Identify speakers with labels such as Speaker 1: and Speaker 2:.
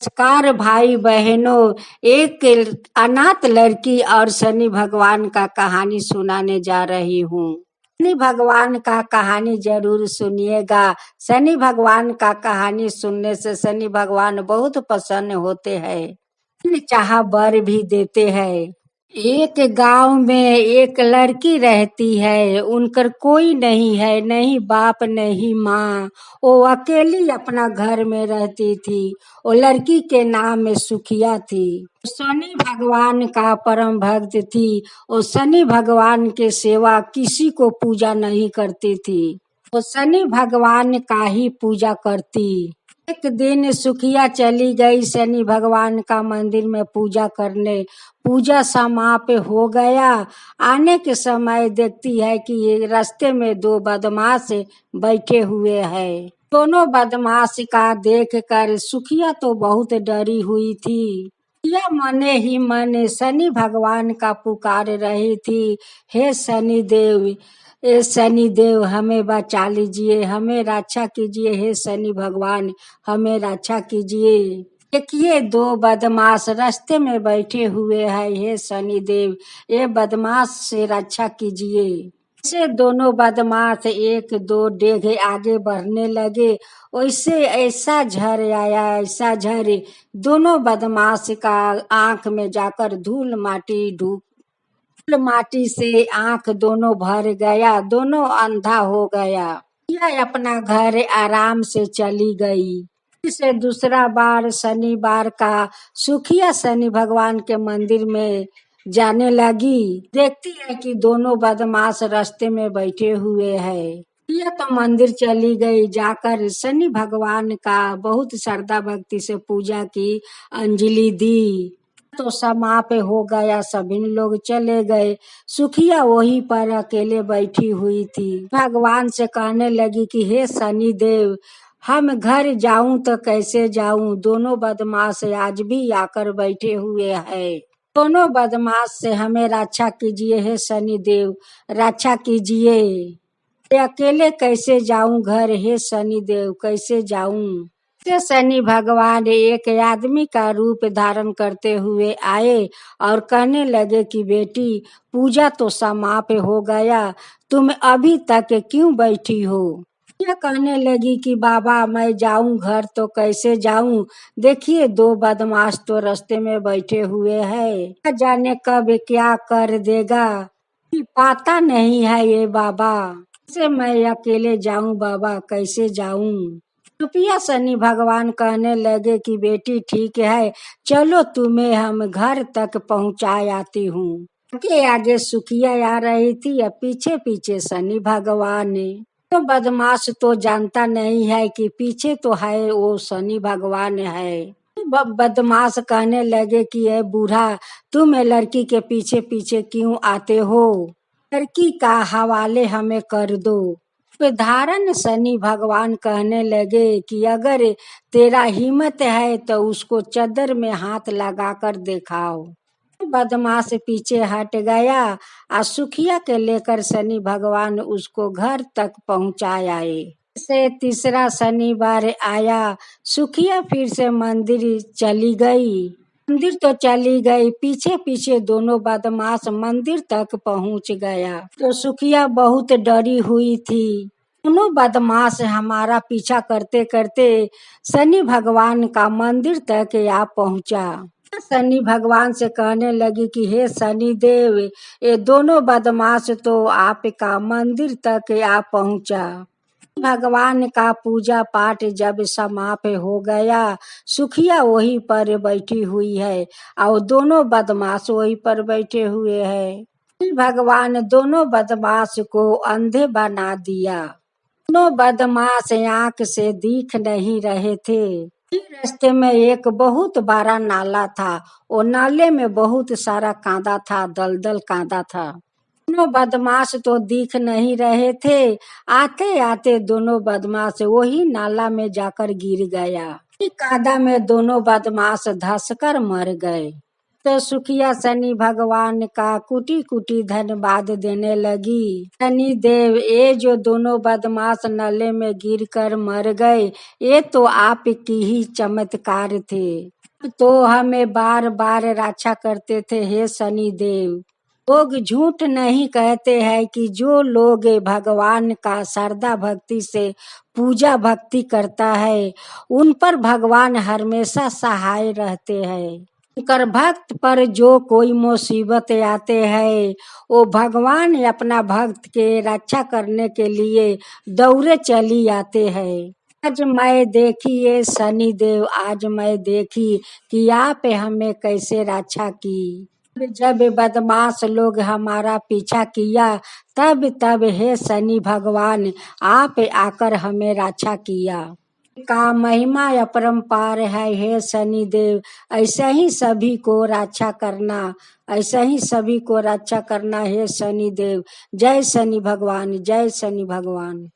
Speaker 1: नमस्कार भाई बहनों। एक अनाथ लड़की और शनि भगवान का कहानी सुनाने जा रही हूँ। शनि भगवान का कहानी जरूर सुनिएगा। शनि भगवान का कहानी सुनने से शनि भगवान बहुत प्रसन्न होते हैं, चाह वर भी देते हैं। एक गांव में एक लड़की रहती है। उनकर कोई नहीं है, नहीं बाप नहीं माँ। वो अकेली अपना घर में रहती थी। वो लड़की के नाम में सुखिया थी। शनि भगवान का परम भक्त थी। वो शनि भगवान के सेवा किसी को पूजा नहीं करती थी। वो शनि भगवान का ही पूजा करती। एक दिन सुखिया चली गई शनि भगवान का मंदिर में पूजा करने। पूजा समाप्त हो गया। आने के समय देखती है कि ये रास्ते में दो बदमाश बैठे हुए हैं। दोनों बदमाश का देखकर सुखिया तो बहुत डरी हुई थी। यह मने ही मने शनि भगवान का पुकार रही थी, हे शनि देव, हे शनि देव हमें बचा लीजिए, हमें रक्षा कीजिए, हे शनि भगवान हमें रक्षा कीजिए। देखिए दो बदमाश रास्ते में बैठे हुए हैं, हे शनि देव ये बदमाश से रक्षा कीजिए। से दोनों बदमाश एक दो डेग आगे बढ़ने लगे। वैसे ऐसा झर आया, ऐसा झर दोनों बदमाश का आंख में जाकर धूल माटी से आंख दोनों भर गया। दोनों अंधा हो गया। यह अपना घर आराम से चली गई। से दूसरा बार शनिवार का सुखिया शनि भगवान के मंदिर में जाने लगी। देखती है कि दोनों बदमाश रास्ते में बैठे हुए हैं। यह तो मंदिर चली गई। जाकर शनि भगवान का बहुत श्रद्धा भक्ति से पूजा की, अंजलि दी। तो समाप्त हो गया, सभी लोग चले गए। सुखिया वहीं पर अकेले बैठी हुई थी। भगवान से कहने लगी कि हे शनि देव हम घर जाऊं तो कैसे जाऊं। दोनों बदमाश आज भी आकर बैठे हुए हैं। दोनों बदमाश से हमें रक्षा कीजिए, हे शनि देव रक्षा कीजिए। अकेले कैसे जाऊं घर, हे शनि देव कैसे जाऊं। शनि भगवान एक आदमी का रूप धारण करते हुए आए और कहने लगे कि बेटी पूजा तो समाप्त हो गया, तुम अभी तक क्यों बैठी हो। यह कहने लगी कि बाबा मैं जाऊं घर तो कैसे जाऊं। देखिए दो बदमाश तो रास्ते में बैठे हुए हैं, न जाने कब क्या कर देगा, पता नहीं है ये बाबा। से मैं अकेले जाऊं बाबा कैसे जाऊं। रुपया शनि भगवान कहने लगे कि बेटी ठीक है, चलो तुम्हें हम घर तक पहुंचा आती हूँ। आगे आगे सुखिया आ रही थी और पीछे पीछे शनि भगवान। तो बदमाश तो जानता नहीं है कि पीछे तो है वो शनि भगवान है। बदमाश कहने लगे कि ये बूढ़ा तुम लड़की के पीछे पीछे क्यों आते हो, लड़की का हवाले हमें कर दो। धारण शनि भगवान कहने लगे कि अगर तेरा हिम्मत है तो उसको चदर में हाथ लगाकर दिखाओ। बदमाश पीछे हट गया और सुखिया के लेकर शनि भगवान उसको घर तक पहुंचाए। से तीसरा शनिवार आया। सुखिया फिर से मंदिर चली गई। मंदिर तो चली गई, पीछे पीछे दोनों बदमाश मंदिर तक पहुंच गया। तो सुखिया बहुत डरी हुई थी। दोनों बदमाश हमारा पीछा करते करते शनि भगवान का मंदिर तक आ पहुंचा। शनि भगवान से कहने लगी कि हे शनि देव ये दोनों बदमाश तो आपका मंदिर तक आ पहुंचा। भगवान का पूजा पाठ जब समाप्त हो गया, सुखिया वहीं पर बैठी हुई है और दोनों बदमाश वहीं पर बैठे हुए हैं। भगवान दोनों बदमाश को अंधे बना दिया। दोनों बदमाश आंख से दिख नहीं रहे थे। रास्ते में एक बहुत बड़ा नाला था। वो नाले में बहुत सारा कांदा था, दलदल कांदा था। दोनों बदमाश तो दिख नहीं रहे थे। आते आते दोनों बदमाश वही नाला में जाकर गिर गया। कांदा में दोनों बदमाश धंसकर मर गए। तो सुखिया शनि भगवान का कुटी कुटी धन्यवाद देने लगी। शनि देव, ये जो दोनों बदमाश नले में गिरकर मर गए, ये तो आपकी ही चमत्कार थे। तो हमें बार बार रक्षा करते थे हे शनि देव। लोग झूठ नहीं कहते हैं कि जो लोग भगवान का श्रद्धा भक्ति से पूजा भक्ति करता है, उन पर भगवान हमेशा सहाय रहते हैं। उनकर भक्त पर जो कोई मुसीबत आते हैं, वो भगवान अपना भक्त के रक्षा करने के लिए दौड़े चली आते हैं। आज मैं देखी ये शनि देव, आज मैं देखी कि आप हमें कैसे रक्षा की। जब बदमाश लोग हमारा पीछा किया, तब हे शनि भगवान, आप आकर हमें रक्षा किया। का महिमा अपरंपार है हे शनि देव। ऐसे ही सभी को रक्षा करना, ऐसे ही सभी को रक्षा करना हे शनि देव। जय शनि भगवान, जय शनि भगवान।